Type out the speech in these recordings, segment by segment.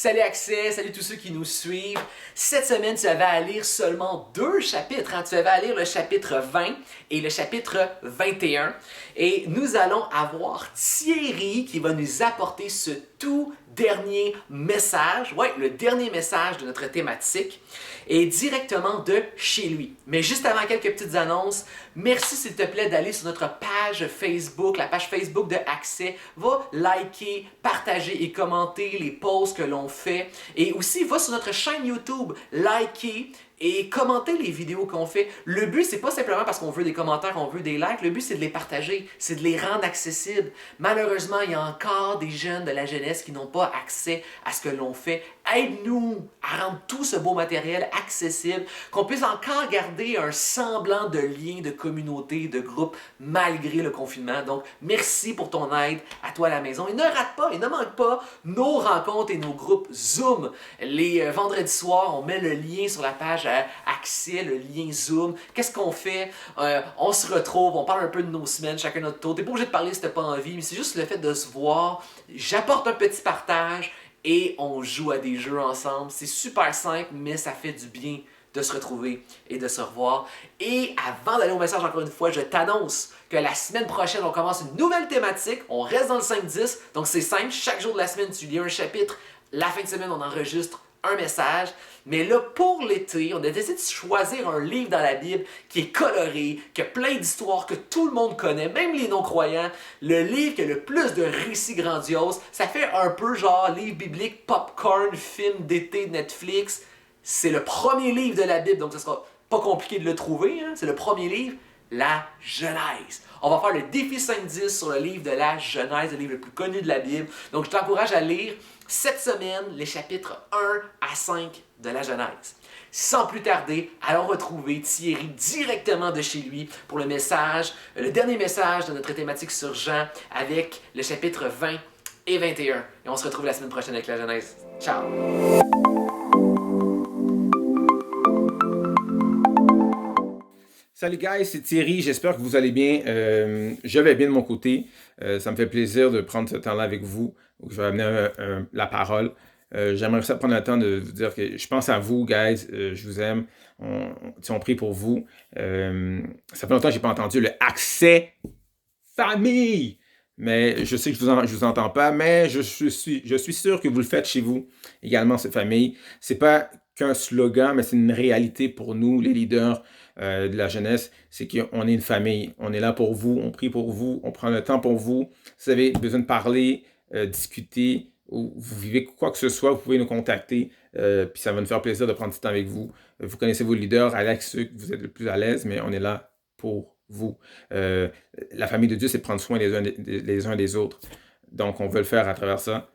Salut Accès, salut tous ceux qui nous suivent. Cette semaine, tu avais à lire seulement deux chapitres. Tu avais à lire le chapitre 20 et le chapitre 21. Et nous allons avoir Thierry qui va nous apporter ce tout dernier message. Ouais, le dernier message de notre thématique. Et directement de chez lui. Mais juste avant quelques petites annonces, merci s'il te plaît d'aller sur notre page Facebook, la page Facebook de Accès. Va liker, partager et commenter les posts que l'on fait. Et aussi, va sur notre chaîne YouTube, liker et commenter les vidéos qu'on fait. Le but, c'est pas simplement parce qu'on veut des commentaires, on veut des likes. Le but, c'est de les partager, c'est de les rendre accessibles. Malheureusement, il y a encore des jeunes de la jeunesse qui n'ont pas accès à ce que l'on fait. Aide-nous à rendre tout ce beau matériel accessible, qu'on puisse encore garder un semblant de lien, de communauté, de groupe, malgré le confinement. Donc, merci pour ton aide à toi à la maison. Et ne rate pas, et ne manque pas nos rencontres et nos groupes Zoom. Les vendredis soirs, on met le lien sur la page Accès, le lien Zoom. Qu'est-ce qu'on fait? On se retrouve, on parle un peu de nos semaines, chacun notre tour. T'es pas obligé de parler si t'as pas envie, mais c'est juste le fait de se voir. J'apporte un petit partage et on joue à des jeux ensemble. C'est super simple, mais ça fait du bien de se retrouver et de se revoir. Et avant d'aller au message, encore une fois, je t'annonce que la semaine prochaine, on commence une nouvelle thématique. On reste dans le 5-10, donc c'est simple. Chaque jour de la semaine, tu lis un chapitre. La fin de semaine, on enregistre un message. Mais là, pour l'été, on a décidé de choisir un livre dans la Bible qui est coloré, qui a plein d'histoires que tout le monde connaît, même les non-croyants. Le livre qui a le plus de récits grandioses. Ça fait un peu genre livre biblique, popcorn, film d'été, Netflix. C'est le premier livre de la Bible, donc ce sera pas compliqué de le trouver. Hein? C'est le premier livre, la Genèse. On va faire le défi 5-10 sur le livre de la Genèse, le livre le plus connu de la Bible. Donc je t'encourage à lire cette semaine les chapitres 1 à 5 de la Genèse. Sans plus tarder, allons retrouver Thierry directement de chez lui pour le message, le dernier message de notre thématique sur Jean avec le chapitre 20 et 21. Et on se retrouve la semaine prochaine avec la Genèse. Ciao! Salut guys, c'est Thierry, j'espère que vous allez bien. Je vais bien de mon côté. Ça me fait plaisir de prendre ce temps-là avec vous, où je vais amener la parole. J'aimerais ça prendre le temps de vous dire que je pense à vous, guys. Je vous aime. On prie pour vous. Ça fait longtemps que je n'ai pas entendu le accès famille. Mais je sais que je vous entends pas, mais je suis sûr que vous le faites chez vous également, cette famille. C'est pas qu'un slogan, mais c'est une réalité pour nous, les leaders de la jeunesse. C'est qu'on est une famille. On est là pour vous, on prie pour vous, on prend le temps pour vous. Si vous avez besoin de parler, discuter, ou vous vivez quoi que ce soit, vous pouvez nous contacter. Puis ça va nous faire plaisir de prendre du temps avec vous. Vous connaissez vos leaders, allez avec ceux que vous êtes le plus à l'aise, mais on est là pour vous. La famille de Dieu, c'est de prendre soin les uns des autres. Donc, on veut le faire à travers ça.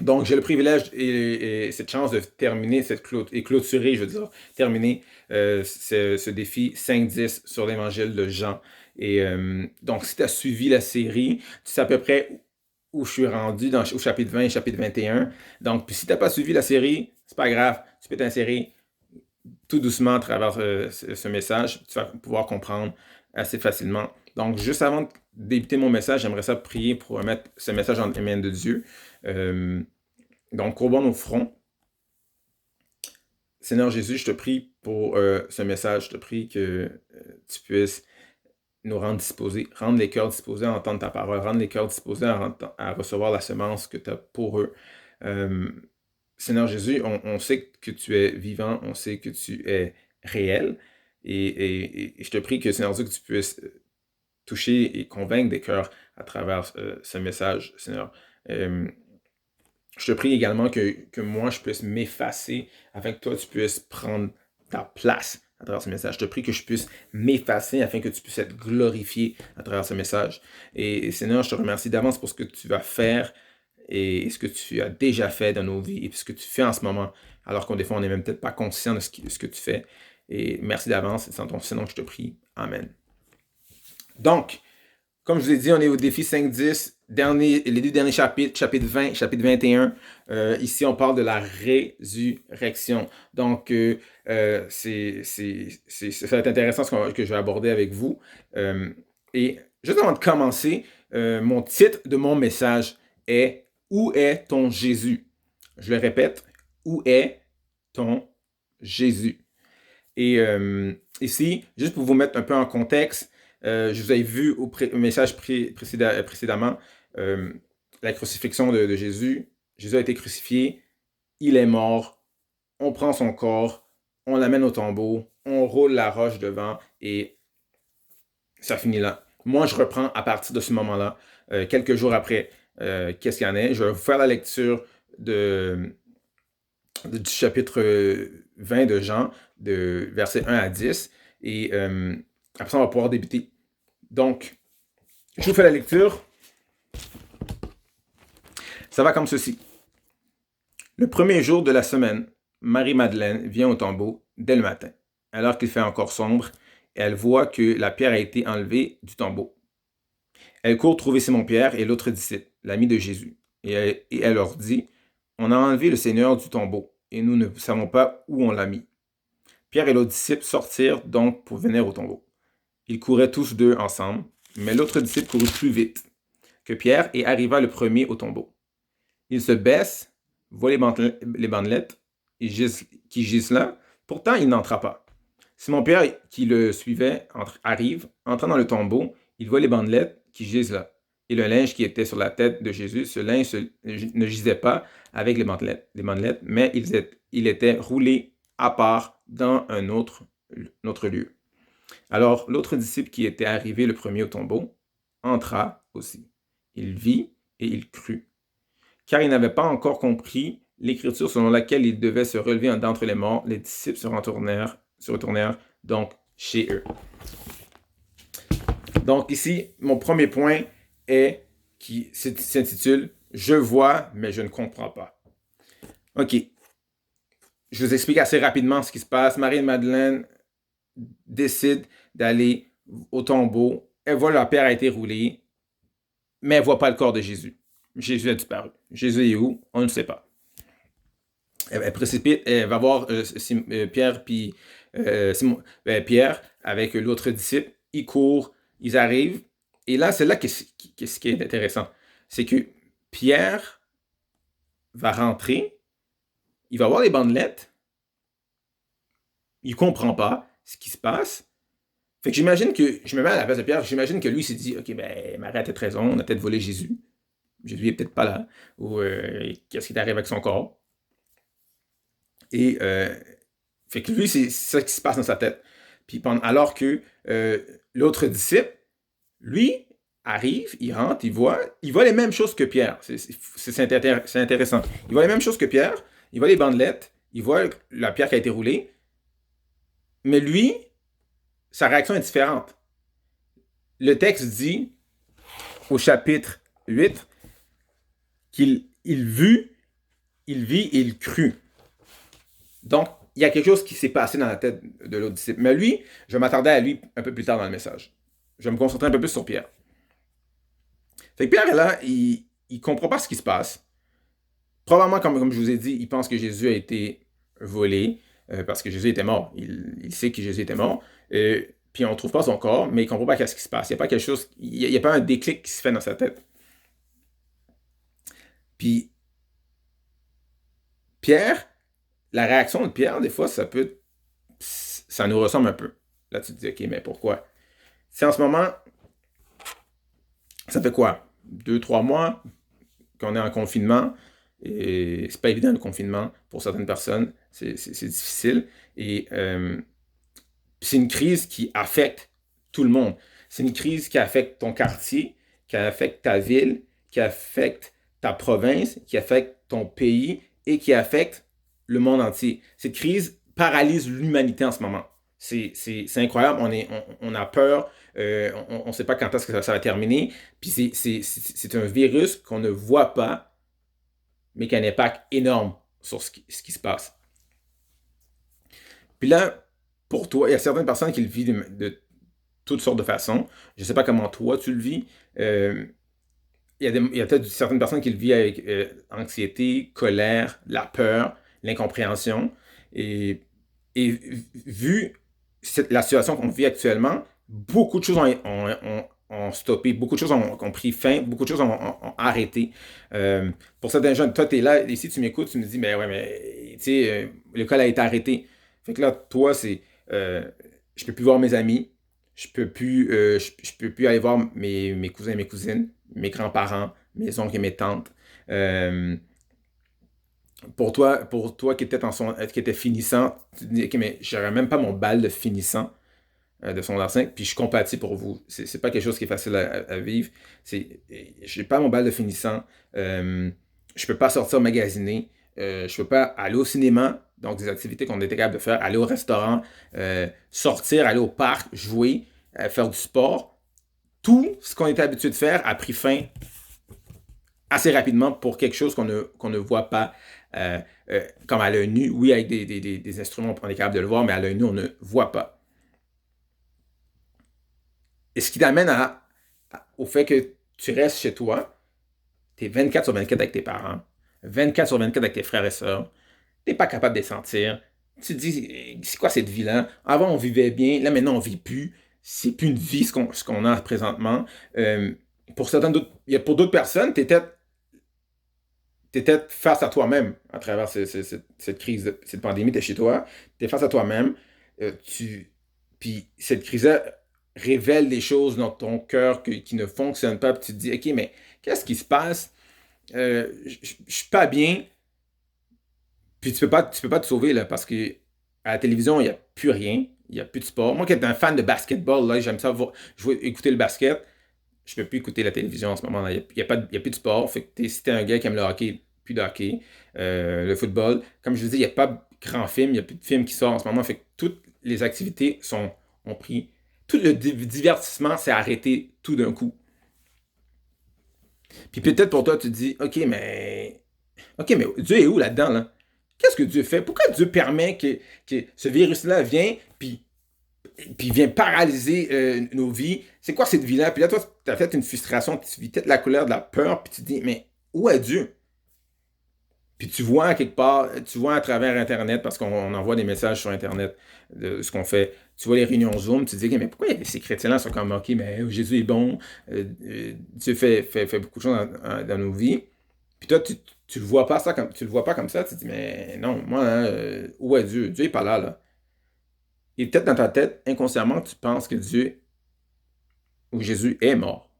Donc, j'ai le privilège et cette chance de terminer et clôturer, je veux dire, terminer ce défi 5-10 sur l'évangile de Jean. Et donc, si tu as suivi la série, tu sais à peu près où je suis rendu au chapitre 20 et chapitre 21. Donc, puis si tu n'as pas suivi la série, c'est pas grave, tu peux t'insérer tout doucement à travers ce message. Tu vas pouvoir comprendre assez facilement. Donc, juste avant de débuter mon message, j'aimerais ça prier pour mettre ce message entre les mains de Dieu. Donc, courbons nos fronts. Seigneur Jésus, je te prie pour ce message. Je te prie que tu puisses nous rendre disposés, rendre les cœurs disposés à entendre ta parole, rendre les cœurs disposés à recevoir la semence que tu as pour eux. Seigneur Jésus, on sait que tu es vivant, on sait que tu es réel. Et je te prie que, Seigneur Dieu, que tu puisses toucher et convaincre des cœurs à travers ce message, Seigneur. Je te prie également que moi, je puisse m'effacer afin que toi, tu puisses prendre ta place à travers ce message. Je te prie que je puisse m'effacer afin que tu puisses être glorifié à travers ce message. Et Seigneur, je te remercie d'avance pour ce que tu vas faire et ce que tu as déjà fait dans nos vies et ce que tu fais en ce moment, alors qu'on des fois, on n'est même peut-être pas conscient de ce que tu fais. Et merci d'avance, c'est dans ton nom que je te prie. Amen. Donc, comme je vous ai dit, on est au défi 5-10, les deux derniers chapitres, chapitre 20, chapitre 21. Ici, on parle de la résurrection. Donc, ça va être intéressant ce que je vais aborder avec vous. Et juste avant de commencer, mon titre de mon message est « Où est ton Jésus? » Je le répète, où est ton Jésus? Et ici, juste pour vous mettre un peu en contexte, je vous avais vu au message précédemment la crucifixion de Jésus. Jésus a été crucifié, il est mort, on prend son corps, on l'amène au tombeau, on roule la roche devant et ça finit là. Moi, je reprends à partir de ce moment-là, quelques jours après, qu'est-ce qu'il y en est. Je vais vous faire la lecture du chapitre 20 de Jean, de versets 1 à 10. Et après ça, on va pouvoir débuter. Donc, je vous fais la lecture. Ça va comme ceci. Le premier jour de la semaine, Marie-Madeleine vient au tombeau dès le matin, alors qu'il fait encore sombre, et elle voit que la pierre a été enlevée du tombeau. Elle court trouver Simon-Pierre et l'autre disciple, l'ami de Jésus, et elle leur dit, « On a enlevé le Seigneur du tombeau, et nous ne savons pas où on l'a mis. » Pierre et l'autre disciple sortirent donc pour venir au tombeau. Ils couraient tous deux ensemble, mais l'autre disciple courut plus vite que Pierre et arriva le premier au tombeau. Il se baisse, voit les bandelettes qui gisent là, pourtant il n'entra pas. Simon-Pierre, qui le suivait, arrive, entrant dans le tombeau, il voit les bandelettes qui gisent là. Et le linge qui était sur la tête de Jésus, ce linge ne gisait pas avec les bandelettes, mais il était roulé à part dans un autre lieu. Alors l'autre disciple qui était arrivé le premier au tombeau entra aussi. Il vit et il crut. Car il n'avait pas encore compris l'écriture selon laquelle il devait se relever d'entre les morts, les disciples se retournèrent donc chez eux. Donc ici, mon premier point qui s'intitule « Je vois, mais je ne comprends pas ». OK. Je vous explique assez rapidement ce qui se passe. Marie-Madeleine décide d'aller au tombeau. Elle voit leur père a été roulé, mais elle ne voit pas le corps de Jésus. Jésus a disparu. Jésus est où? On ne sait pas. Elle précipite, elle va voir Pierre puis Pierre avec l'autre disciple. Ils courent, ils arrivent. Et là, c'est là ce qui est intéressant. C'est que Pierre va rentrer, il va voir les bandelettes, il ne comprend pas ce qui se passe. Fait que je me mets à la place de Pierre, j'imagine que lui s'est dit, OK, ben, Marie a peut-être raison, on a peut-être volé Jésus. Jésus n'est peut-être pas là. Ou qu'est-ce qui t'arrive avec son corps? Et fait que lui, c'est ça qui se passe dans sa tête. Puis alors que l'autre disciple, lui, arrive, il rentre, il voit les mêmes choses que Pierre. C'est intéressant. Il voit les mêmes choses que Pierre, il voit les bandelettes, il voit la pierre qui a été roulée, mais lui, sa réaction est différente. Le texte dit, au chapitre 8, qu'il vit et il crut. Donc, il y a quelque chose qui s'est passé dans la tête de l'autre disciple. Mais lui, je m'attendais à lui un peu plus tard dans le message. Je vais me concentrer un peu plus sur Pierre. Fait que Pierre est là, il ne comprend pas ce qui se passe. Probablement, comme je vous ai dit, il pense que Jésus a été volé parce que Jésus était mort. Il sait que Jésus était mort. Puis on ne trouve pas son corps, mais il ne comprend pas ce qui se passe. Il n'y a pas quelque chose, il n'y a pas un déclic qui se fait dans sa tête. Puis Pierre, la réaction de Pierre, des fois, ça nous ressemble un peu. Là, tu te dis, OK, mais pourquoi? C'est en ce moment, ça fait quoi? 2-3 mois qu'on est en confinement. Et c'est pas évident le confinement pour certaines personnes. C'est difficile. Et c'est une crise qui affecte tout le monde. C'est une crise qui affecte ton quartier, qui affecte ta ville, qui affecte ta province, qui affecte ton pays et qui affecte le monde entier. Cette crise paralyse l'humanité en ce moment. C'est incroyable, on a peur, on ne sait pas quand est-ce que ça va terminer. Puis c'est un virus qu'on ne voit pas, mais qui a un impact énorme sur ce qui se passe. Puis là, pour toi, il y a certaines personnes qui le vivent de toutes sortes de façons. Je ne sais pas comment toi tu le vis. Il y a peut-être certaines personnes qui le vivent avec anxiété, colère, la peur, l'incompréhension. Et vu la situation qu'on vit actuellement, beaucoup de choses ont stoppé, beaucoup de choses ont pris fin, beaucoup de choses ont arrêté. Pour certains jeunes, toi, tu es là, ici, tu m'écoutes, tu me dis, mais ouais, mais tu sais, l'école a été arrêtée. Fait que là, toi, c'est, je peux plus voir mes amis, je peux plus aller voir mes cousins et mes cousines, mes grands-parents, mes oncles et mes tantes. Euh, pour toi qui était finissant, tu te dis, OK, mais j'aurais même pas mon bal de finissant de secondaire 5, puis je compatis pour vous. C'est pas quelque chose qui est facile à vivre. J'ai pas mon bal de finissant. Je peux pas sortir magasiner. Je peux pas aller au cinéma, donc des activités qu'on était capable de faire, aller au restaurant, sortir, aller au parc, jouer, faire du sport. Tout ce qu'on était habitué de faire a pris fin assez rapidement pour quelque chose qu'on ne voit pas comme à l'œil nu. Oui, avec des instruments, on est capable de le voir, mais à l'œil nu, on ne voit pas. Et ce qui t'amène au fait que tu restes chez toi, tu es 24 sur 24 avec tes parents, 24 sur 24 avec tes frères et sœurs, tu n'es pas capable de les sentir. Tu te dis, c'est quoi cette vie-là? Avant, on vivait bien, là maintenant, on ne vit plus. C'est plus une vie ce qu'on a présentement. Pour d'autres personnes, tu étais face à toi-même à travers cette crise, cette pandémie, tu es chez toi, tu es face à toi-même, puis cette crise-là révèle des choses dans ton cœur qui ne fonctionnent pas, puis tu te dis, OK, mais qu'est-ce qui se passe? Je suis pas bien, puis tu peux pas te sauver, là, parce que à la télévision, il n'y a plus rien, il n'y a plus de sport. Moi qui étais un fan de basketball, là, j'aime ça écouter le basket. Je peux plus écouter la télévision en ce moment. Il n'y a, y a plus de sport. Fait que si t'es un gars qui aime le hockey, plus de hockey. Le football. Comme je vous dis, il n'y a pas de grands films. Il n'y a plus de films qui sortent en ce moment. Fait que toutes les activités ont pris. Tout le divertissement s'est arrêté tout d'un coup. Puis peut-être pour toi, tu te dis, OK, mais Dieu est où là-dedans, là? Qu'est-ce que Dieu fait? Pourquoi Dieu permet que ce virus-là vienne, puis vient paralyser nos vies? C'est quoi cette vie-là? Puis là, toi, tu as fait une frustration, tu vis peut-être la colère de la peur, puis tu te dis, mais où est Dieu? Puis tu vois quelque part, tu vois à travers Internet, parce qu'on envoie des messages sur Internet de ce qu'on fait. Tu vois les réunions Zoom, tu te dis, OK, mais pourquoi ces chrétiens-là sont comme, OK, mais Jésus est bon, Dieu fait beaucoup de choses dans nos vies. Puis toi, tu le vois pas ça comme, tu le vois pas comme ça, tu te dis, mais non, moi, hein, où est Dieu? Dieu est pas là, là. Et peut-être dans ta tête, inconsciemment, tu penses que Dieu ou Jésus est mort.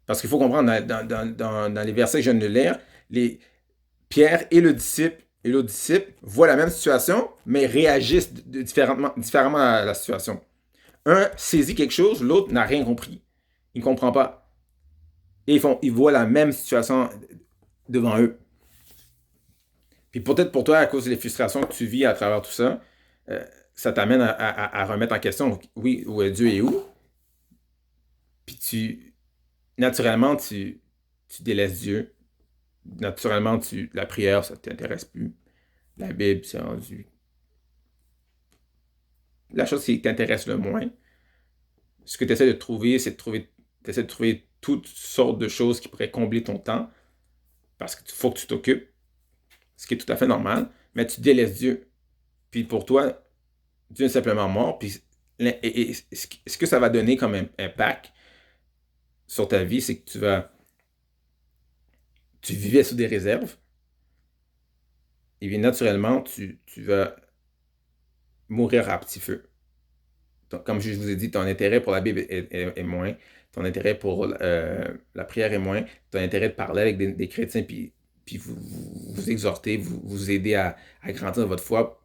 Parce qu'il faut comprendre, dans les versets que je viens de lire, Pierre et l'autre disciple voient la même situation, mais réagissent différemment à la situation. Un saisit quelque chose, l'autre n'a rien compris. Il ne comprend pas. Et ils voient la même situation devant eux. Puis peut-être pour toi, à cause des frustrations que tu vis à travers tout ça, ça t'amène à remettre en question, oui, où est Dieu et où? Puis naturellement, tu délaisses Dieu. Naturellement, la prière, ça ne t'intéresse plus. La Bible, c'est rendu la chose qui t'intéresse le moins. Ce que tu essaies de trouver, t'essaies de trouver toutes sortes de choses qui pourraient combler ton temps, parce qu'il faut que tu t'occupes, ce qui est tout à fait normal, mais tu délaisses Dieu. Puis pour toi, Dieu est simplement mort, puis ce que ça va donner comme impact sur ta vie, c'est que tu vivais sous des réserves, et bien naturellement, tu vas mourir à petit feu. Donc, comme je vous ai dit, ton intérêt pour la Bible est moins, ton intérêt pour la prière est moins, ton intérêt de parler avec des chrétiens, puis vous exhorter, vous aider à grandir votre foi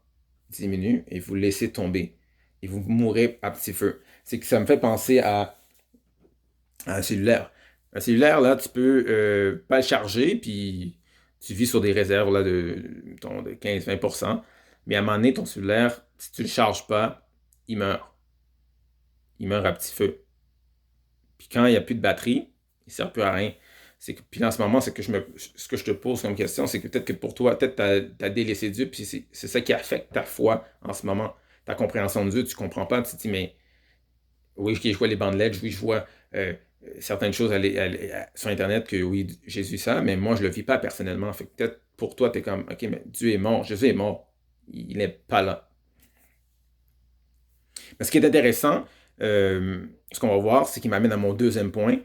diminue, et vous laissez tomber. Et vous mourrez à petit feu. C'est que ça me fait penser à un cellulaire. Un cellulaire, là, tu peux pas le charger, puis tu vis sur des réserves là, de 15-20%. Mais à un moment donné, ton cellulaire, si tu le charges pas, il meurt. Il meurt à petit feu. Puis quand il n'y a plus de batterie, il ne sert plus à rien. Puis en ce moment, ce que je te pose comme question, c'est que peut-être que pour toi, peut-être tu as délaissé Dieu, puis c'est ça qui affecte ta foi en ce moment. Ta compréhension de Dieu, tu ne comprends pas, tu te dis, mais oui, je vois les bandelettes, oui, je vois certaines choses sur Internet que oui, Jésus ça, mais moi, je ne le vis pas personnellement. Fait que peut-être pour toi, tu es comme, OK, mais Dieu est mort, Jésus est mort. Il n'est pas là. Mais ce qui est intéressant, ce qu'on va voir, c'est qu'il m'amène à mon deuxième point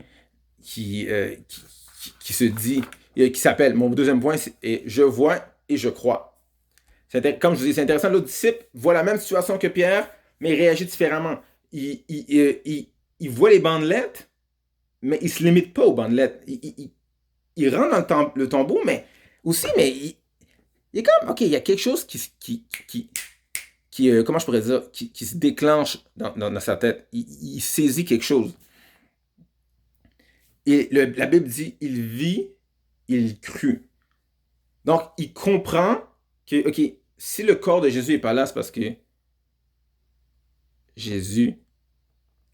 qui se dit, qui s'appelle, mon deuxième point, c'est je vois et je crois. Comme je vous dis, c'est intéressant, l'autre disciple voit la même situation que Pierre, mais il réagit différemment. Il voit les bandelettes, mais il ne se limite pas aux bandelettes. Il rentre dans le tombeau, mais aussi, mais il est comme, OK, il y a quelque chose comment je pourrais dire, qui se déclenche dans sa tête. Il saisit quelque chose. Et la Bible dit, il vit, il crut. Donc, il comprend que, OK, si le corps de Jésus n'est pas là, c'est parce que Jésus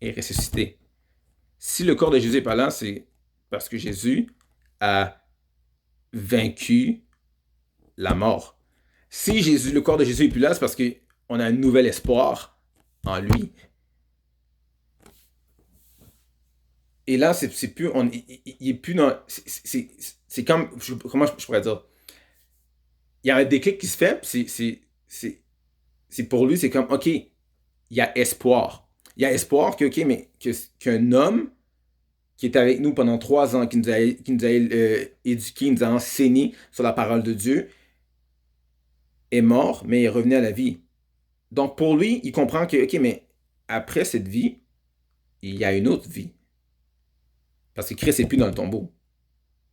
est ressuscité. Si le corps de Jésus n'est pas là, c'est parce que Jésus a vaincu la mort. Si le corps de Jésus n'est plus là, c'est parce qu'on a un nouvel espoir en lui. Et là, c'est plus, il est plus dans, c'est comme, comment je pourrais dire, il y a un déclic qui se fait, c'est pour lui, c'est comme, OK, il y a espoir. Il y a espoir que, OK, mais qu'un homme qui était avec nous pendant 3 ans, qui nous a éduqués, nous a enseigné sur la parole de Dieu, est mort, mais est revenu à la vie. Donc, pour lui, il comprend que, OK, mais après cette vie, il y a une autre vie. Parce que Christ n'est plus dans le tombeau.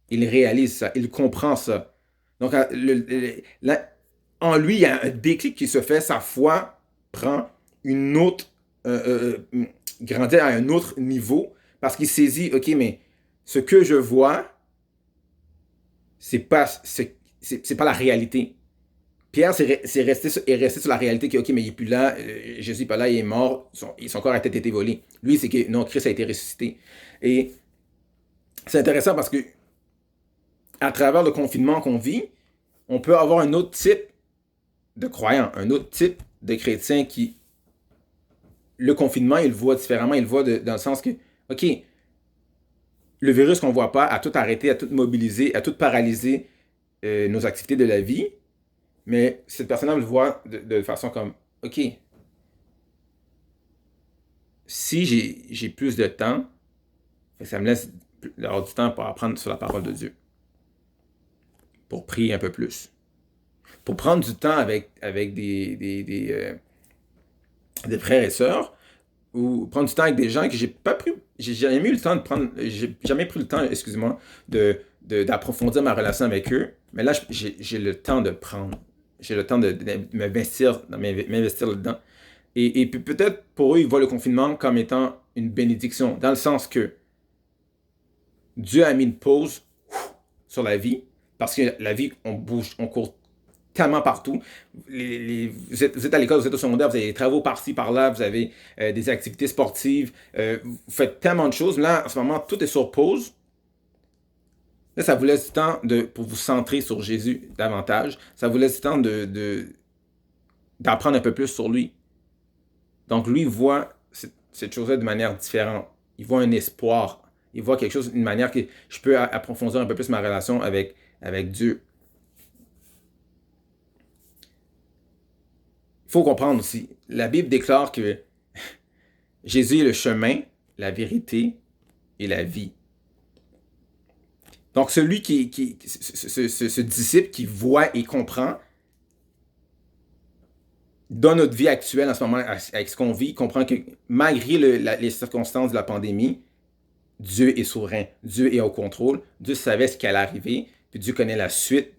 Il réalise ça, il comprend ça. Donc, en lui, il y a un déclic qui se fait, sa foi prend une autre, grandit à un autre niveau, parce qu'il saisit, OK, mais ce que je vois, c'est pas la réalité. Pierre est resté sur la réalité que, OK, mais il n'est plus là, Jésus n'est pas là, il est mort, son corps a peut-être été volé. Lui, c'est que non, Christ a été ressuscité. Et c'est intéressant parce que à travers le confinement qu'on vit, on peut avoir un autre type de croyant, un autre type de chrétien qui, le confinement, il le voit différemment, il le voit dans le sens que, OK, le virus qu'on ne voit pas a tout arrêté, a tout mobilisé, a tout paralysé nos activités de la vie, mais cette personne-là le voit de façon comme, OK, si j'ai plus de temps, ça me laisse avoir du temps pour apprendre sur la parole de Dieu, pour prier un peu plus, pour prendre du temps avec des frères et sœurs, ou prendre du temps avec des gens que j'ai jamais eu le temps de prendre, j'ai jamais pris le temps, excusez-moi, d'approfondir ma relation avec eux, mais là, j'ai le temps de prendre, j'ai le temps de m'investir là-dedans. Et puis peut-être pour eux, ils voient le confinement comme étant une bénédiction, dans le sens que Dieu a mis une pause sur la vie, parce que la vie, on bouge, on court tellement partout. Vous êtes à l'école, vous êtes au secondaire, vous avez des travaux par-ci, par-là, vous avez des activités sportives, vous faites tellement de choses. Là, en ce moment, tout est sur pause. Là, ça vous laisse du temps pour vous centrer sur Jésus davantage. Ça vous laisse du temps d'apprendre un peu plus sur lui. Donc, lui voit cette chose-là de manière différente. Il voit un espoir. Il voit quelque chose d'une manière que je peux approfondir un peu plus ma relation avec Dieu. Il faut comprendre aussi, la Bible déclare que Jésus est le chemin, la vérité et la vie. Donc, celui ce disciple qui voit et comprend, dans notre vie actuelle en ce moment, avec ce qu'on vit, comprend que malgré les circonstances de la pandémie, Dieu est souverain, Dieu est au contrôle, Dieu savait ce qui allait arriver, puis Dieu connaît la suite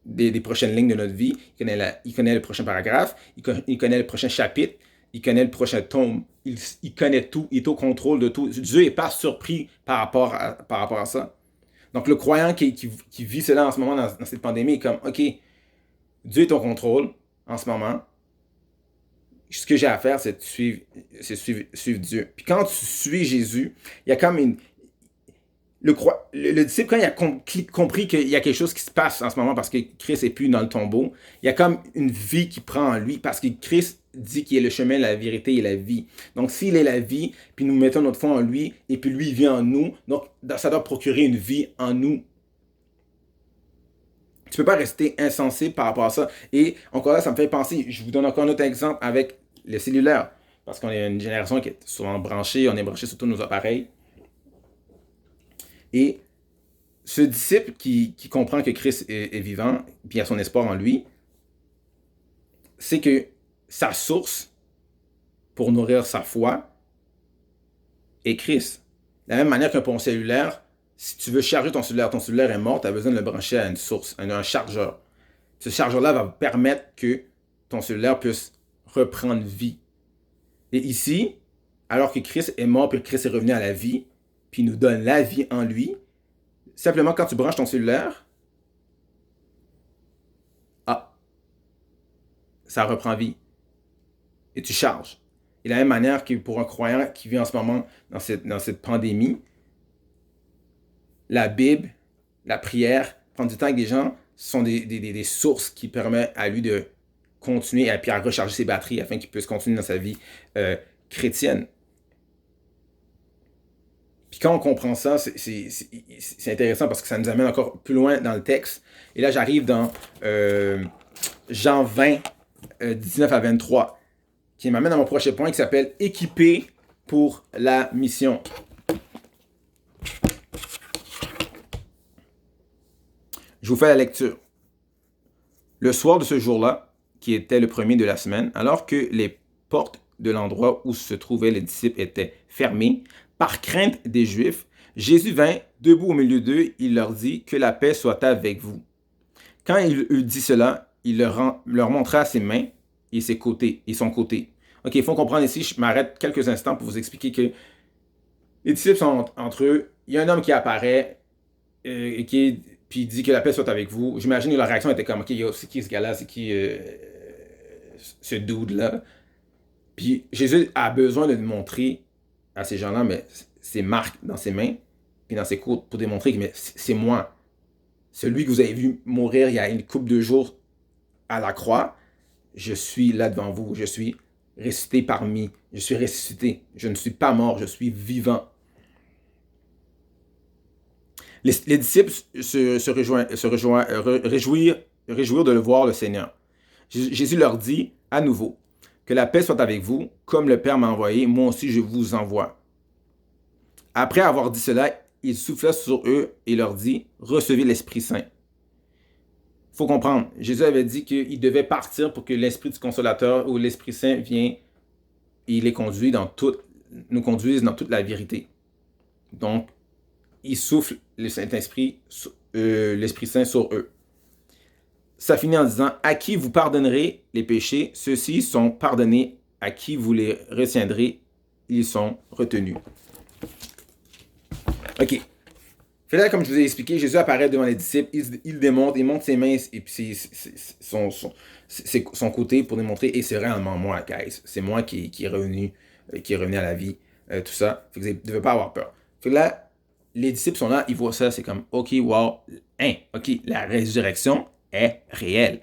des prochaines lignes de notre vie, il connaît le prochain paragraphe, il connaît le prochain chapitre, il connaît le prochain tome, il connaît tout, il est au contrôle de tout. Dieu n'est pas surpris par rapport à ça. Donc le croyant qui vit cela en ce moment dans cette pandémie est comme, OK, Dieu est au contrôle en ce moment. Ce que j'ai à faire, c'est suivre Dieu. Puis quand tu suis Jésus, il y a comme le disciple, quand il a compris qu'il y a quelque chose qui se passe en ce moment parce que Christ n'est plus dans le tombeau, il y a comme une vie qui prend en lui parce que Christ dit qu'il est le chemin, la vérité et la vie. Donc, s'il est la vie, puis nous mettons notre foi en lui, et puis lui vit en nous, donc ça doit procurer une vie en nous. Tu peux pas rester insensible par rapport à ça. Et encore là, ça me fait penser, je vous donne encore un autre exemple avec le cellulaire. parce qu'on est une génération qui est souvent branchée, on est branché sur tous nos appareils. Et ce disciple qui comprend que Christ est vivant, puis a son espoir en lui, c'est que sa source pour nourrir sa foi est Christ. De la même manière qu'un pont cellulaire, si tu veux charger ton cellulaire est mort, tu as besoin de le brancher à une source, à un chargeur. Ce chargeur-là va permettre que ton cellulaire puisse reprendre vie. Et ici, alors que Christ est mort, puis Christ est revenu à la vie, puis il nous donne la vie en lui, simplement quand tu branches ton cellulaire, ça reprend vie. Et tu charges. Et de la même manière que pour un croyant qui vit en ce moment dans cette pandémie, la Bible, la prière, prendre du temps avec des gens, sont des sources qui permettent à lui de continuer et puis à recharger ses batteries afin qu'il puisse continuer dans sa vie chrétienne. Puis quand on comprend ça, c'est intéressant parce que ça nous amène encore plus loin dans le texte. Et là, j'arrive dans Jean 20, 19 à 23, qui m'amène à mon prochain point qui s'appelle « Équipé pour la mission ». Je vous fais la lecture. Le soir de ce jour-là, qui était le premier de la semaine, alors que les portes de l'endroit où se trouvaient les disciples étaient fermées, par crainte des Juifs, Jésus vint debout au milieu d'eux, il leur dit « Que la paix soit avec vous ». Quand il eut dit cela, il leur montra ses mains et ses côtés, et son côté. Ok, il faut comprendre ici, je m'arrête quelques instants pour vous expliquer que les disciples sont entre eux. Il y a un homme qui apparaît puis il dit que la paix soit avec vous. J'imagine que leur réaction était comme, ok, c'est qui ce gars-là, c'est qui ce dude-là. Puis Jésus a besoin de montrer à ces gens-là, mais ses marques dans ses mains, puis dans ses côtes, pour démontrer que c'est moi. Celui que vous avez vu mourir il y a une couple de jours à la croix, je suis là devant vous, je suis ressuscité parmi, je suis ressuscité, je ne suis pas mort, je suis vivant. Les disciples se réjouirent de le voir le Seigneur. Jésus leur dit à nouveau, que la paix soit avec vous, comme le Père m'a envoyé, moi aussi je vous envoie. Après avoir dit cela, il souffla sur eux et leur dit, recevez l'Esprit Saint. Il faut comprendre, Jésus avait dit qu'il devait partir pour que l'Esprit du Consolateur ou l'Esprit Saint vienne et nous conduise dans toute la vérité. Donc, il souffle le Saint-Esprit, l'Esprit Saint sur eux. Ça finit en disant, à qui vous pardonnerez les péchés, ceux-ci sont pardonnés, à qui vous les retiendrez, ils sont retenus. Ok. Fait là, comme je vous ai expliqué, Jésus apparaît devant les disciples, il montre ses mains et puis son côté pour démontrer, et c'est réellement moi, guys. C'est moi qui est revenu à la vie, tout ça. Fait que vous ne devez pas avoir peur. Fait que là, les disciples sont là, ils voient ça, c'est comme, ok, wow, ok, la résurrection est réelle.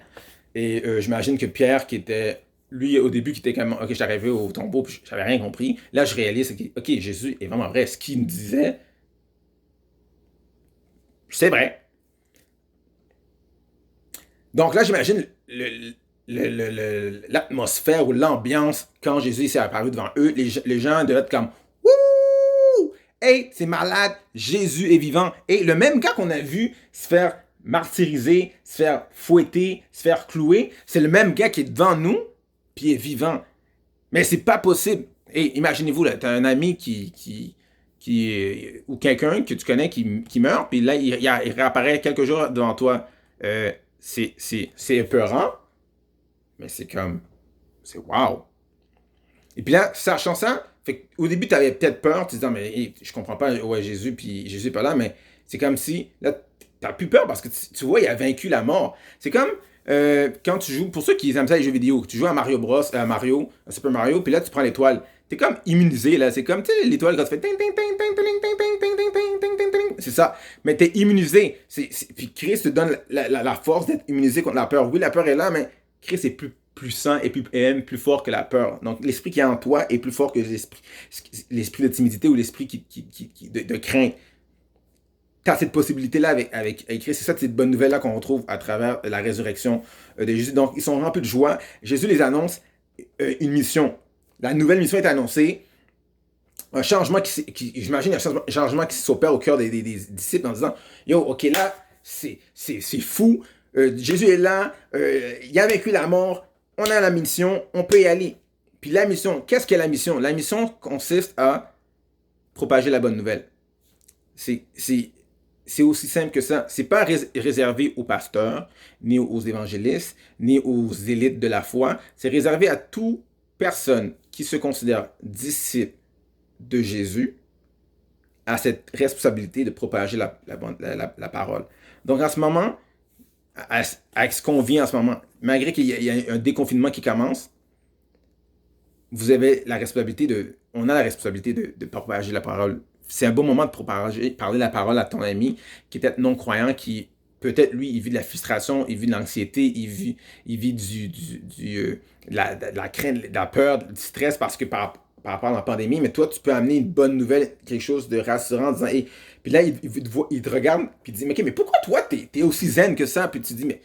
Et j'imagine que Pierre, qui était, lui, au début, qui était comme, ok, j'étais arrivé au tombeau, puis j'avais rien compris. Là, je réalise que, ok, Jésus est vraiment vrai. Ce qu'il me disait, c'est vrai. Donc là, j'imagine l'atmosphère ou l'ambiance quand Jésus s'est apparu devant eux. Les gens devaient être comme, wouh! Hey, c'est malade, Jésus est vivant. Et le même gars qu'on a vu se faire martyriser, se faire fouetter, se faire clouer, c'est le même gars qui est devant nous, puis est vivant. Mais c'est pas possible. Et imaginez-vous, là, t'as un ami ou quelqu'un que tu connais qui meurt, puis là, il réapparaît quelques jours devant toi. C'est épeurant, mais c'est wow. Et puis là, sachant ça, au début, tu avais peut-être peur, tu te disais, mais hey, je comprends pas, ouais, Jésus, puis Jésus n'est pas là, mais c'est comme si, là, tu n'as plus peur parce que tu vois, il a vaincu la mort. C'est comme quand tu joues, pour ceux qui aiment ça les jeux vidéo, tu joues à Mario Bros, à Super Mario, puis là, tu prends l'étoile. T'es comme immunisé, là. C'est comme, tu sais, l'étoile quand tu fais ting, ting, ting, ting, ting, ting, ting, ting, ting, ting, ting, ting, ting. C'est ça. Mais t'es immunisé. Puis Christ te donne la force d'être immunisé contre la peur. Oui, la peur est là, mais Christ est plus puissant et plus fort que la peur. Donc, l'esprit qui est en toi est plus fort que l'esprit de timidité ou l'esprit de crainte. Tu as cette possibilité-là avec Christ. C'est ça, cette bonne nouvelle-là qu'on retrouve à travers la résurrection de Jésus. Donc, ils sont remplis de joie. Jésus les annonce une mission. La nouvelle mission est annoncée. Un changement j'imagine, un changement qui s'opère au cœur des disciples en disant, yo, ok, là, c'est fou. Jésus est là. Il a vécu la mort. On a la mission. On peut y aller. Puis la mission, qu'est-ce qu'est la mission? La mission consiste à propager la bonne nouvelle. C'est aussi simple que ça. C'est pas réservé aux pasteurs, ni aux évangélistes, ni aux élites de la foi. C'est réservé à toute personne qui se considère disciple de Jésus, a cette responsabilité de propager la parole. Donc en ce moment, avec ce qu'on vit en ce moment, malgré qu'il y a un déconfinement qui commence, vous avez la responsabilité on a la responsabilité de propager la parole. C'est un bon moment de parler la parole à ton ami qui est peut-être non-croyant, qui peut-être lui, il vit de la frustration, il vit de l'anxiété, il vit de la crainte, de la peur, du stress parce que par rapport à la pandémie, mais toi, tu peux amener une bonne nouvelle, quelque chose de rassurant en disant, hey, puis là, il te regarde, puis il dit, mais pourquoi toi, t'es aussi zen que ça? Puis tu dis, mais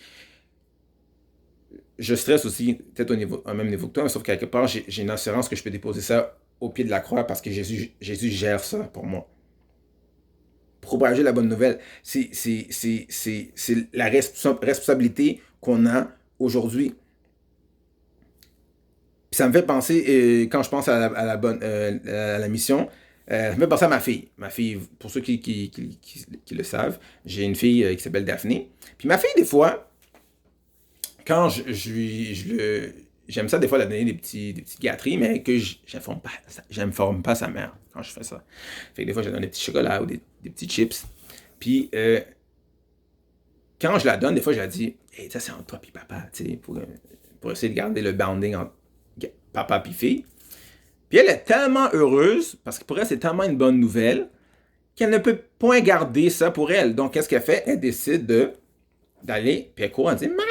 je stresse aussi, peut-être au même niveau que toi, mais sauf qu'à quelque part, j'ai une assurance que je peux déposer ça au pied de la croix parce que Jésus gère ça pour moi. Propager la bonne nouvelle, c'est la responsabilité qu'on a aujourd'hui. Puis ça me fait penser, quand je pense à la mission, ça me fait penser à ma fille. Ma fille, pour ceux qui le savent, j'ai une fille qui s'appelle Daphné. Puis ma fille, des fois, quand j'aime ça des fois la donner des petites gâteries, mais que j'informe pas sa mère quand je fais ça. Fait que des fois, je donne des petits chocolats ou des petits chips. Puis quand je la donne, des fois, je la dis, hey, ça c'est entre toi et papa, tu sais, pour essayer de garder le bounding entre papa et fille. Puis elle est tellement heureuse, parce que pour elle, c'est tellement une bonne nouvelle, qu'elle ne peut point garder ça pour elle. Donc, qu'est-ce qu'elle fait? Elle décide d'aller, puis elle court, elle dit, maman,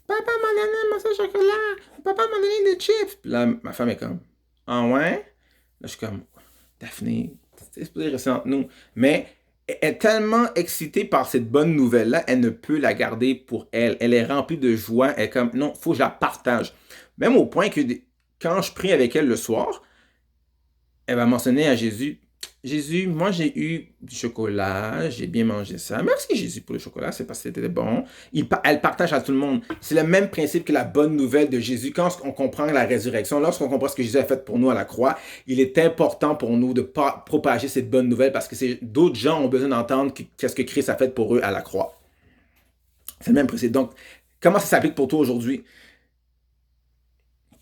papa m'a donné un morceau de chocolat, papa m'a donné des chips. Puis là, ma femme est comme, ah ouais? Là, je suis comme, Daphné, c'est supposé rester entre nous. Mais elle est tellement excitée par cette bonne nouvelle-là, elle ne peut la garder pour elle. Elle est remplie de joie. Elle est comme, non, il faut que je la partage. Même au point que quand je prie avec elle le soir, elle va mentionner à Jésus, Jésus, moi j'ai eu du chocolat, j'ai bien mangé ça. Merci Jésus pour le chocolat, c'est parce que c'était bon. Elle partage à tout le monde. C'est le même principe que la bonne nouvelle de Jésus. Quand on comprend la résurrection, lorsqu'on comprend ce que Jésus a fait pour nous à la croix, il est important pour nous de propager cette bonne nouvelle parce que d'autres gens ont besoin d'entendre qu'est-ce que Christ a fait pour eux à la croix. C'est le même principe. Donc, comment ça s'applique pour toi aujourd'hui?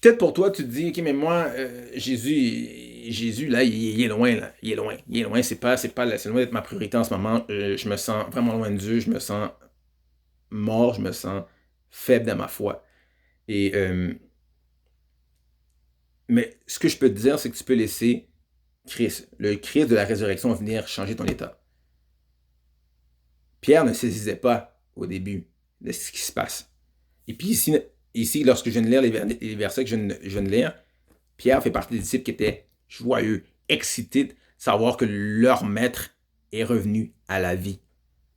Peut-être pour toi, tu te dis, ok, mais moi, Jésus, là, il est loin, là. Il est loin. C'est loin d'être ma priorité en ce moment. Je me sens vraiment loin de Dieu. Je me sens mort. Je me sens faible dans ma foi. Mais ce que je peux te dire, c'est que tu peux laisser Christ, le Christ de la résurrection, venir changer ton état. Pierre ne saisissait pas au début de ce qui se passe. Et puis ici, lorsque je viens de lire les versets que je viens de lire, Pierre fait partie des disciples qui étaient joyeux, excités de savoir que leur maître est revenu à la vie.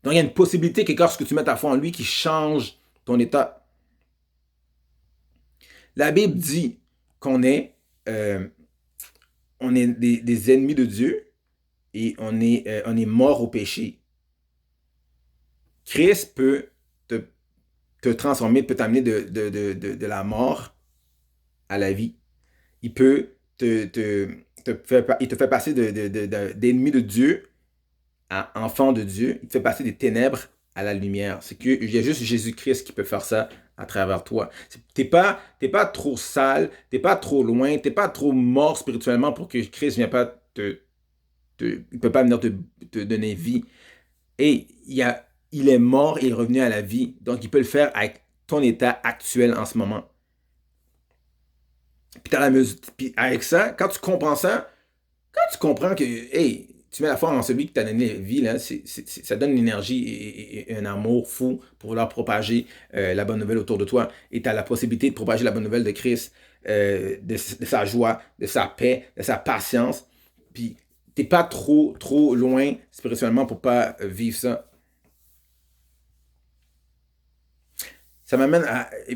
Donc il y a une possibilité que lorsque tu mets ta foi en lui, qui change ton état. La Bible dit qu'on est, des ennemis de Dieu et on est mort au péché. Christ peut te transformer, peut t'amener de la mort à la vie. Il peut il te fait passer d'ennemi de Dieu à enfant de Dieu. Il te fait passer des ténèbres à la lumière. Il y a juste Jésus-Christ qui peut faire ça à travers toi. T'es pas trop sale, t'es pas trop loin, t'es pas trop mort spirituellement pour que Christ ne vienne pas il peut pas venir te donner vie. Et il est mort et il est revenu à la vie. Donc, il peut le faire avec ton état actuel en ce moment. Puis avec ça, quand tu comprends ça, quand tu comprends que, hey, tu mets la foi en celui qui t'a donné la vie, là, ça donne une énergie et un amour fou pour vouloir propager la bonne nouvelle autour de toi. Et tu as la possibilité de propager la bonne nouvelle de Christ, de sa joie, de sa paix, de sa patience. Puis, t'es pas trop loin spirituellement pour pas vivre ça. ça m'amène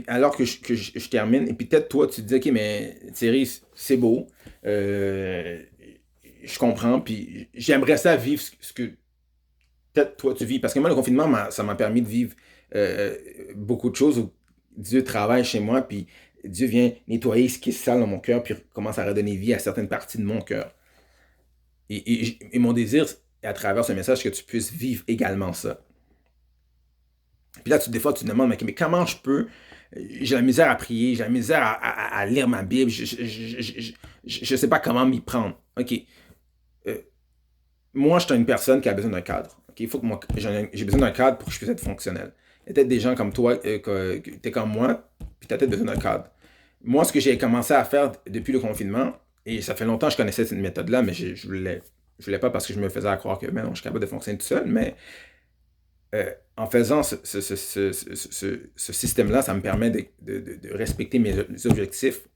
alors que je termine, et puis peut-être toi, tu te dis, OK, mais Thierry, c'est beau, je comprends, puis j'aimerais ça vivre ce que peut-être toi tu vis. Parce que moi, le confinement, ça m'a permis de vivre beaucoup de choses où Dieu travaille chez moi, puis Dieu vient nettoyer ce qui est sale dans mon cœur, puis commence à redonner vie à certaines parties de mon cœur. Et mon désir, à travers ce message, que tu puisses vivre également ça. Puis là, des fois, tu te demandes, mais comment je peux? J'ai la misère à prier, j'ai la misère à lire ma Bible, je sais pas comment m'y prendre. OK. Euh, Moi, je suis une personne qui a besoin d'un cadre. Okay? Il faut que j'ai besoin d'un cadre pour que je puisse être fonctionnel. Il y a peut-être des gens comme toi, que tu es comme moi, puis tu as peut-être besoin d'un cadre. Moi, ce que j'ai commencé à faire depuis le confinement, et ça fait longtemps que je connaissais cette méthode-là, mais je voulais pas parce que je me faisais croire que non, je suis capable de fonctionner tout seul, mais en faisant ce système-là, ça me permet de respecter mes objectifs,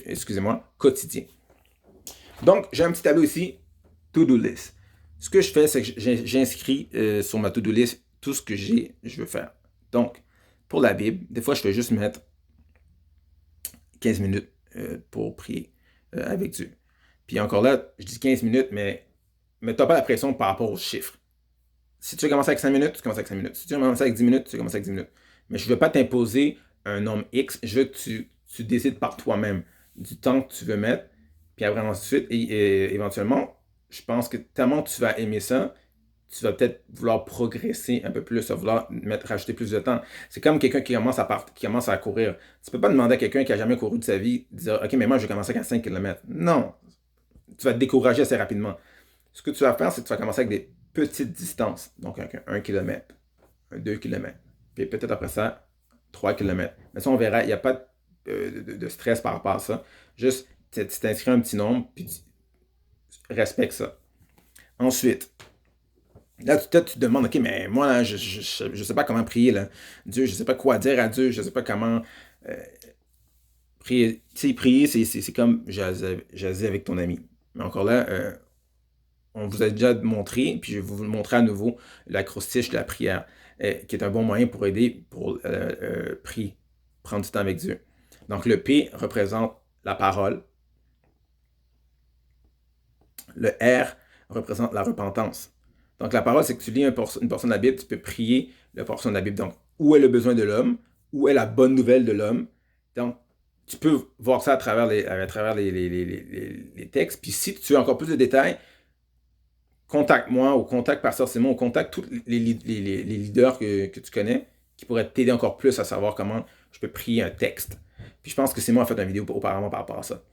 excusez-moi, quotidiens. Donc, j'ai un petit tableau ici, to-do list. Ce que je fais, c'est que j'inscris sur ma to-do list tout ce que je veux faire. Donc, pour la Bible, des fois, je vais juste mettre 15 minutes pour prier avec Dieu. Puis encore là, je dis 15 minutes, mais mets-toi pas la pression par rapport aux chiffres. Si tu veux commencer avec 5 minutes, tu commences avec 5 minutes. Si tu veux commencer avec 10 minutes, tu commences avec 10 minutes. Mais je ne veux pas t'imposer un nombre X. Je veux que tu décides par toi-même du temps que tu veux mettre. Puis après, ensuite, et éventuellement, je pense que tellement tu vas aimer ça, tu vas peut-être vouloir progresser un peu plus, tu vas vouloir rajouter plus de temps. C'est comme quelqu'un qui commence à courir. Tu ne peux pas demander à quelqu'un qui n'a jamais couru de sa vie, de dire, OK, mais moi, je vais commencer à 5 km. Non. Tu vas te décourager assez rapidement. Ce que tu vas faire, c'est que tu vas commencer avec des petites distances. Donc, 1 km, 2 km. Puis peut-être après ça, 3 km. Mais ça, on verra. Il n'y a pas de stress par rapport à ça. Juste, tu t'inscris un petit nombre, puis tu respectes ça. Ensuite, là, tu te demandes, OK, mais moi, là, je ne sais pas comment prier, là. Dieu, je ne sais pas quoi dire à Dieu, je ne sais pas comment prier. Tu sais, prier, c'est comme jaser avec ton ami. Mais encore là, on vous a déjà montré, puis je vais vous le montrer à nouveau, l'acrostiche de la prière, qui est un bon moyen pour aider, pour prier, prendre du temps avec Dieu. Donc, le P représente la parole. Le R représente la repentance. Donc, la parole, c'est que tu lis une portion de la Bible, tu peux prier la portion de la Bible. Donc, où est le besoin de l'homme? Où est la bonne nouvelle de l'homme? Donc, tu peux voir ça à travers les textes. Puis, si tu veux encore plus de détails, contacte-moi ou contacte Pasteur Simon ou contacte tous les leaders que tu connais qui pourraient t'aider encore plus à savoir comment je peux prier un texte. Puis je pense que Simon a fait une vidéo auparavant par rapport à ça.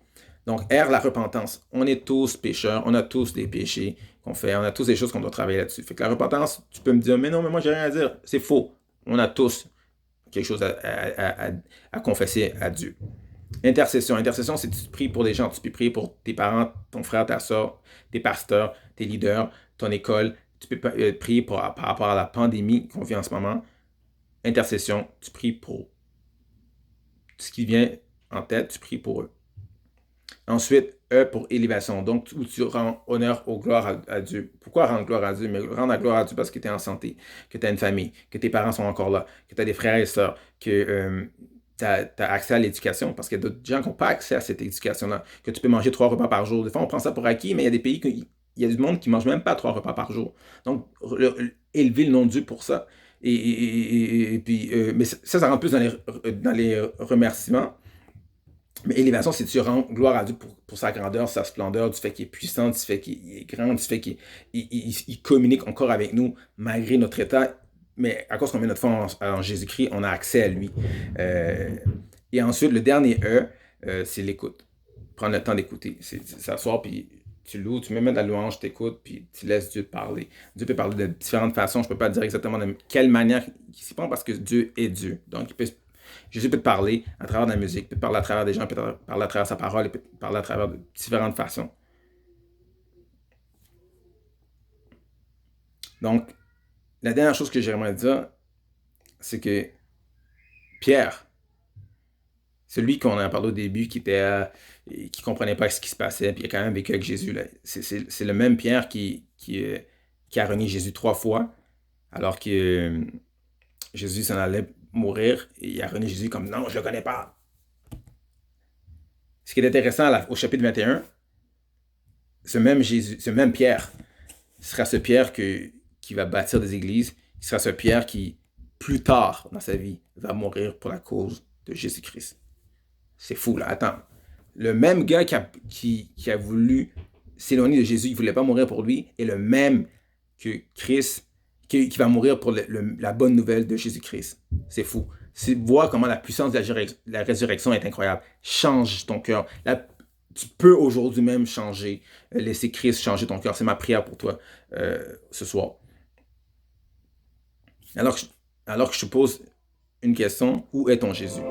Donc, R, la repentance. On est tous pécheurs, on a tous des péchés qu'on fait, on a tous des choses qu'on doit travailler là-dessus. Fait que la repentance, tu peux me dire, mais non, mais moi, j'ai rien à dire. C'est faux. On a tous quelque chose à confesser à Dieu. Intercession. Intercession, c'est que tu pries pour des gens. Tu peux prier pour tes parents, ton frère, ta soeur, tes pasteurs, tes leaders, ton école. Tu peux prier par rapport à la pandémie qu'on vit en ce moment. Intercession, tu pries pour ce qui vient en tête, tu pries pour eux. Ensuite, E pour élévation, donc où tu rends honneur ou gloire à Dieu. Pourquoi rendre gloire à Dieu? Mais rendre la gloire à Dieu parce que tu es en santé, que tu as une famille, que tes parents sont encore là, que tu as des frères et sœurs, que tu as accès à l'éducation, parce qu'il y a d'autres gens qui n'ont pas accès à cette éducation-là, que tu peux manger 3 repas par jour. Des fois, on prend ça pour acquis, mais il y a des pays, il y a du monde qui ne mange même pas 3 repas par jour. Donc, élever le nom de Dieu pour ça. Et puis, mais ça rentre plus dans les remerciements. Mais élévation, c'est que tu rends gloire à Dieu pour sa grandeur, sa splendeur, du fait qu'il est puissant, du fait qu'il est grand, du fait qu'il communique encore avec nous malgré notre état. Mais à cause qu'on met notre foi en Jésus-Christ, on a accès à lui. Et ensuite, le dernier c'est l'écoute. Prendre le temps d'écouter. C'est s'asseoir, puis tu loues, tu mets de la louange, tu écoutes, puis tu laisses Dieu te parler. Dieu peut parler de différentes façons. Je ne peux pas dire exactement de quelle manière il s'y prend parce que Dieu est Dieu. Donc, Jésus peut te parler à travers de la musique, peut te parler à travers des gens, peut te parler à travers sa parole, peut te parler à travers de différentes façons. Donc, la dernière chose que j'aimerais dire, c'est que Pierre, celui qu'on a parlé au début, qui comprenait pas ce qui se passait, puis il a quand même vécu avec Jésus, c'est le même Pierre qui a renié Jésus 3 fois, alors que Jésus s'en allait mourir, et il a renié Jésus comme non, je le connais pas. Ce qui est intéressant au chapitre 21, ce même Pierre sera ce Pierre qui va bâtir des églises, il sera ce Pierre qui, plus tard dans sa vie, va mourir pour la cause de Jésus-Christ. C'est fou, là. Attends. Le même gars qui a voulu s'éloigner de Jésus, il ne voulait pas mourir pour lui, est le même que Christ, qui va mourir pour la bonne nouvelle de Jésus-Christ. C'est fou. C'est voir comment la puissance de la résurrection est incroyable. Change ton cœur. Tu peux aujourd'hui même changer, laisser Christ changer ton cœur. C'est ma prière pour toi ce soir. Alors que je te pose une question, où est ton Jésus?